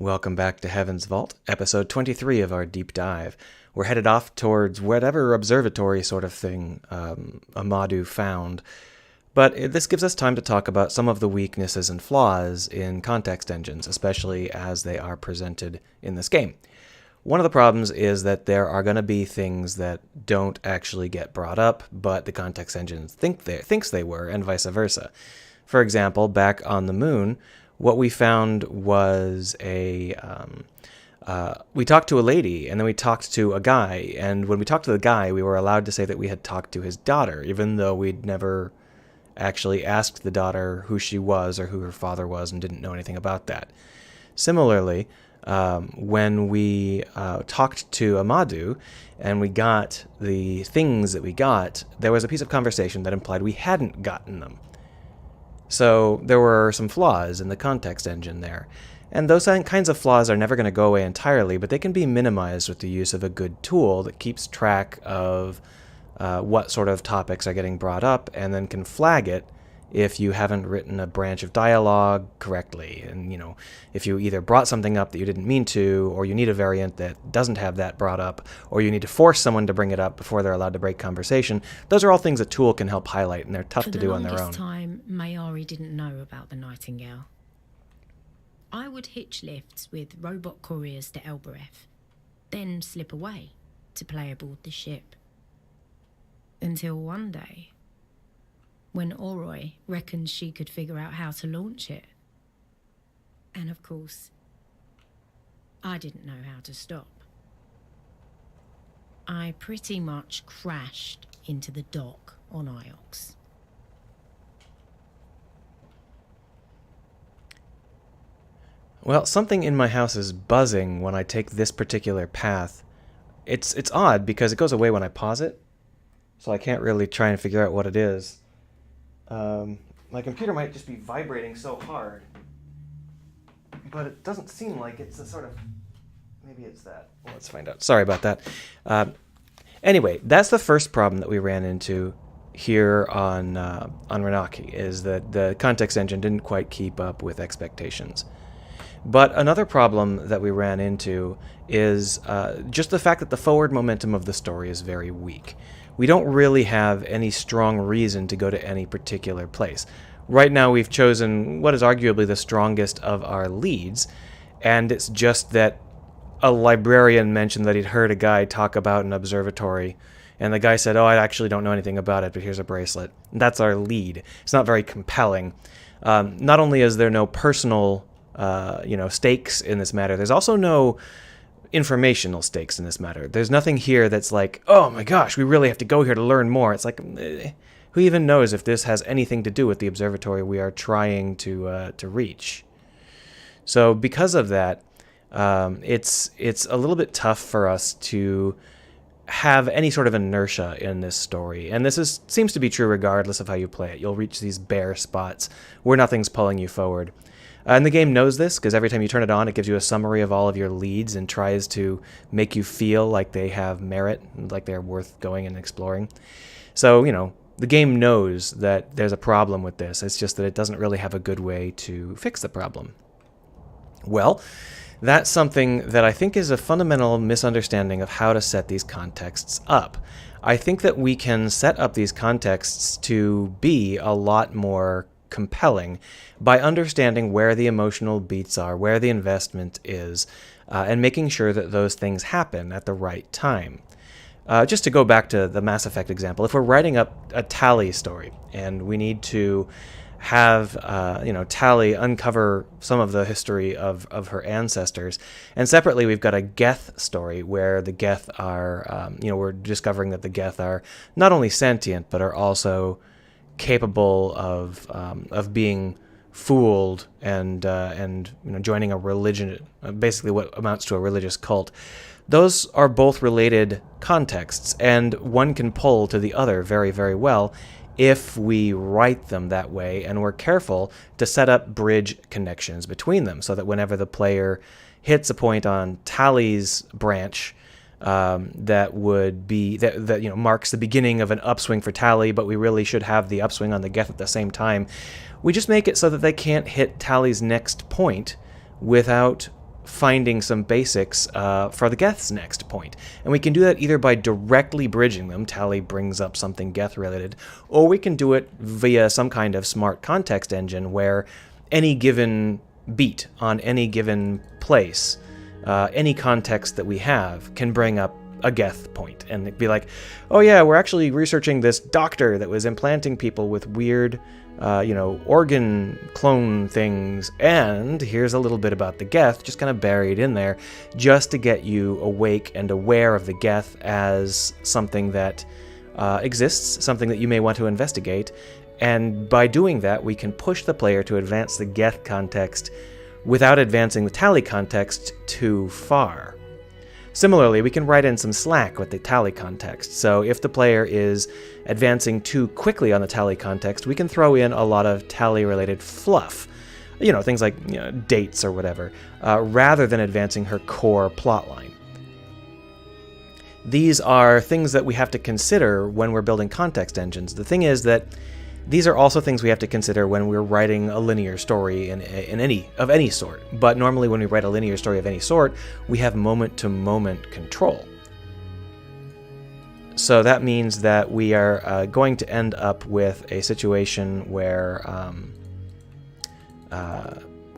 Welcome back to Heaven's Vault, episode 23 of our deep dive. We're headed off towards whatever observatory sort of thing Amadou found. But this gives us time to talk about some of the weaknesses and flaws in context engines, especially as they are presented in this game. One of the problems is that there are going to be things that don't actually get brought up, but the context engine thinks they were, and vice versa. For example, back on the moon, what we found was we talked to a lady, and then we talked to a guy, and when we talked to the guy, we were allowed to say that we had talked to his daughter, even though we'd never actually asked the daughter who she was or who her father was and didn't know anything about that. Similarly, when we talked to Amadou and we got the things that we got, there was a piece of conversation that implied we hadn't gotten them. So there were some flaws in the context engine there. And those kinds of flaws are never going to go away entirely, but they can be minimized with the use of a good tool that keeps track of what sort of topics are getting brought up and then can flag it if you haven't written a branch of dialogue correctly. And, if you either brought something up that you didn't mean to, or you need a variant that doesn't have that brought up, or you need to force someone to bring it up before they're allowed to break conversation, those are all things a tool can help highlight, and they're tough to do on their own. For the longest time, Mayari didn't know about the Nightingale. I would hitch lifts with robot couriers to Elbereth, then slip away to play aboard the ship. Until one day, when Oroi reckoned she could figure out how to launch it. And of course, I didn't know how to stop. I pretty much crashed into the dock on Iox. Well, something in my house is buzzing when I take this particular path. It's odd because it goes away when I pause it, so I can't really try and figure out what it is. My computer might just be vibrating so hard, but it doesn't seem like it's a sort of... Maybe it's that. Well, let's find out. Sorry about that. Anyway, that's the first problem that we ran into here on Renaki, is that the context engine didn't quite keep up with expectations. But another problem that we ran into is just the fact that the forward momentum of the story is very weak. We don't really have any strong reason to go to any particular place. Right now we've chosen what is arguably the strongest of our leads, and it's just that a librarian mentioned that he'd heard a guy talk about an observatory, and the guy said, "Oh, I actually don't know anything about it, but here's a bracelet." And that's our lead. It's not very compelling. Not only is there no personal stakes in this matter, there's also no informational stakes in this matter. There's nothing here that's like, oh my gosh, we really have to go here to learn more. It's like, who even knows if this has anything to do with the observatory we are trying to reach? So because of that, it's a little bit tough for us to have any sort of inertia in this story. And this seems to be true regardless of how you play it. You'll reach these bare spots where nothing's pulling you forward. And the game knows this, because every time you turn it on, it gives you a summary of all of your leads and tries to make you feel like they have merit, like they're worth going and exploring. So, the game knows that there's a problem with this. It's just that it doesn't really have a good way to fix the problem. Well, that's something that I think is a fundamental misunderstanding of how to set these contexts up. I think that we can set up these contexts to be a lot more compelling by understanding where the emotional beats are, where the investment is, and making sure that those things happen at the right time. Just to go back to the Mass Effect example, if we're writing up a Tali story and we need to have Tali uncover some of the history of her ancestors, and separately we've got a Geth story where the Geth are, we're discovering that the Geth are not only sentient but are also capable of being fooled and joining a religion, basically what amounts to a religious cult. Those are both related contexts, and one can pull to the other very, very well if we write them that way, and we're careful to set up bridge connections between them, so that whenever the player hits a point on Tali's branch, that marks the beginning of an upswing for Tali, but we really should have the upswing on the Geth at the same time. We just make it so that they can't hit Tali's next point without finding some basics for the Geth's next point. And we can do that either by directly bridging them, Tally brings up something Geth related, or we can do it via some kind of smart context engine where any given beat on any given place, any context that we have, can bring up a Geth point. And it'd be like, oh yeah, we're actually researching this doctor that was implanting people with weird organ clone things, and here's a little bit about the Geth, just kind of buried in there, just to get you awake and aware of the Geth as something that exists, something that you may want to investigate, and by doing that, we can push the player to advance the Geth context without advancing the Tally context too far. Similarly, we can write in some slack with the Tally context, so if the player is advancing too quickly on the Tally context, we can throw in a lot of Tally-related fluff, things like dates or whatever, rather than advancing her core plotline. These are things that we have to consider when we're building context engines. The thing is that these are also things we have to consider when we're writing a linear story in any sort. But normally when we write a linear story of any sort, we have moment-to-moment control. So that means that we are going to end up with a situation where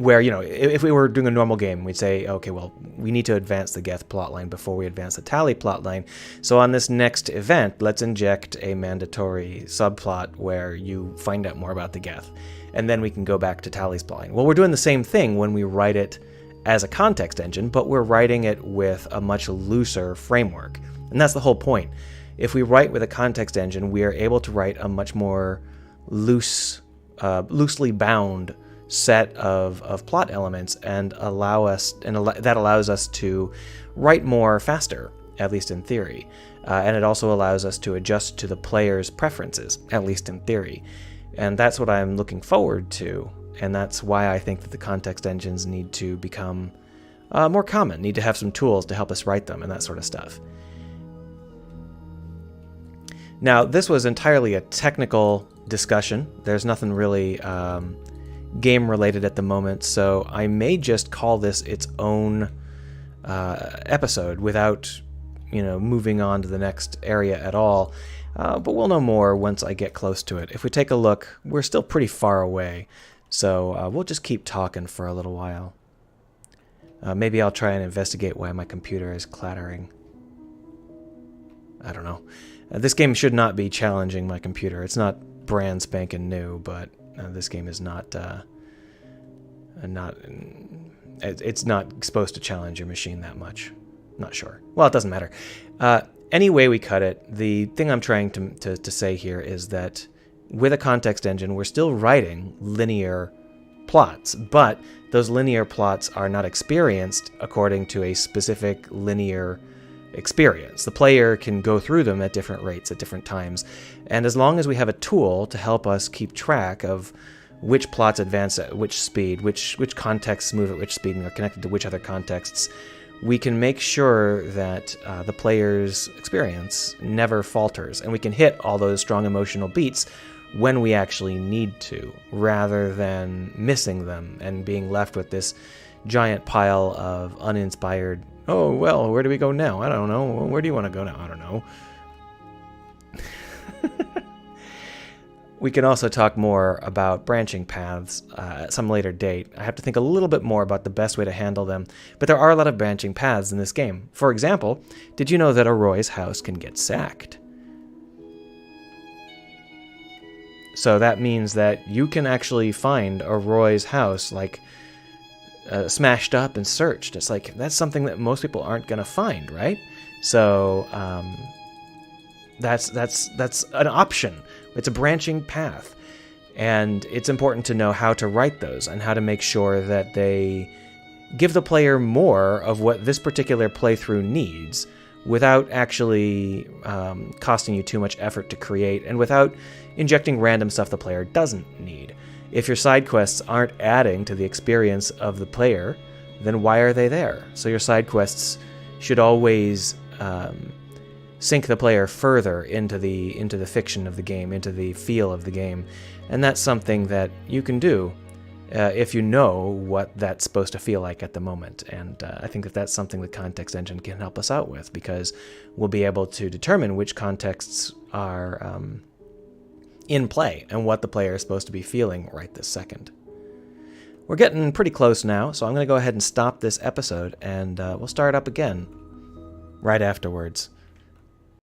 if we were doing a normal game, we'd say, okay, well, we need to advance the Geth plotline before we advance the Tally plotline. So on this next event, let's inject a mandatory subplot where you find out more about the Geth. And then we can go back to Tally's plotline. Well, we're doing the same thing when we write it as a context engine, but we're writing it with a much looser framework. And that's the whole point. If we write with a context engine, we are able to write a much more loosely bound set of plot elements and that allows us to write more faster, at least in theory. And it also allows us to adjust to the player's preferences, at least in theory. And that's what I'm looking forward to, and that's why I think that the context engines need to become more common, need to have some tools to help us write them and that sort of stuff. Now, this was entirely a technical discussion. There's nothing really game related at the moment, so I may just call this its own episode without moving on to the next area at all, but we'll know more once I get close to it. If we take a look, we're still pretty far away, so we'll just keep talking for a little while. Maybe I'll try and investigate why my computer is clattering. I don't know. This game should not be challenging my computer. It's not brand spanking new, but this game is it's not supposed to challenge your machine that much. Not sure. Well, it doesn't matter. Any way we cut it, the thing I'm trying to say here is that with a context engine, we're still writing linear plots, but those linear plots are not experienced according to a specific linear experience. The player can go through them at different rates at different times, and as long as we have a tool to help us keep track of which plots advance at which speed, which contexts move at which speed and are connected to which other contexts, we can make sure that the player's experience never falters, and we can hit all those strong emotional beats when we actually need to, rather than missing them and being left with this giant pile of uninspired, oh, well, where do we go now? I don't know. Where do you want to go now? I don't know. We can also talk more about branching paths at some later date. I have to think a little bit more about the best way to handle them, but there are a lot of branching paths in this game. For example, did you know that a Roy's house can get sacked? So that means that you can actually find a Roy's house, like, smashed up and searched. It's like, that's something that most people aren't going to find, right? So that's an option. It's a branching path, and it's important to know how to write those and how to make sure that they give the player more of what this particular playthrough needs without actually costing you too much effort to create and without injecting random stuff the player doesn't need. If your side quests aren't adding to the experience of the player, then why are they there? So your side quests should always sink the player further into the fiction of the game, into the feel of the game, and that's something that you can do if you know what that's supposed to feel like at the moment. And I think that that's something the context engine can help us out with, because we'll be able to determine which contexts are in play and what the player is supposed to be feeling right this second. We're getting pretty close now, so I'm going to go ahead and stop this episode, and we'll start up again right afterwards.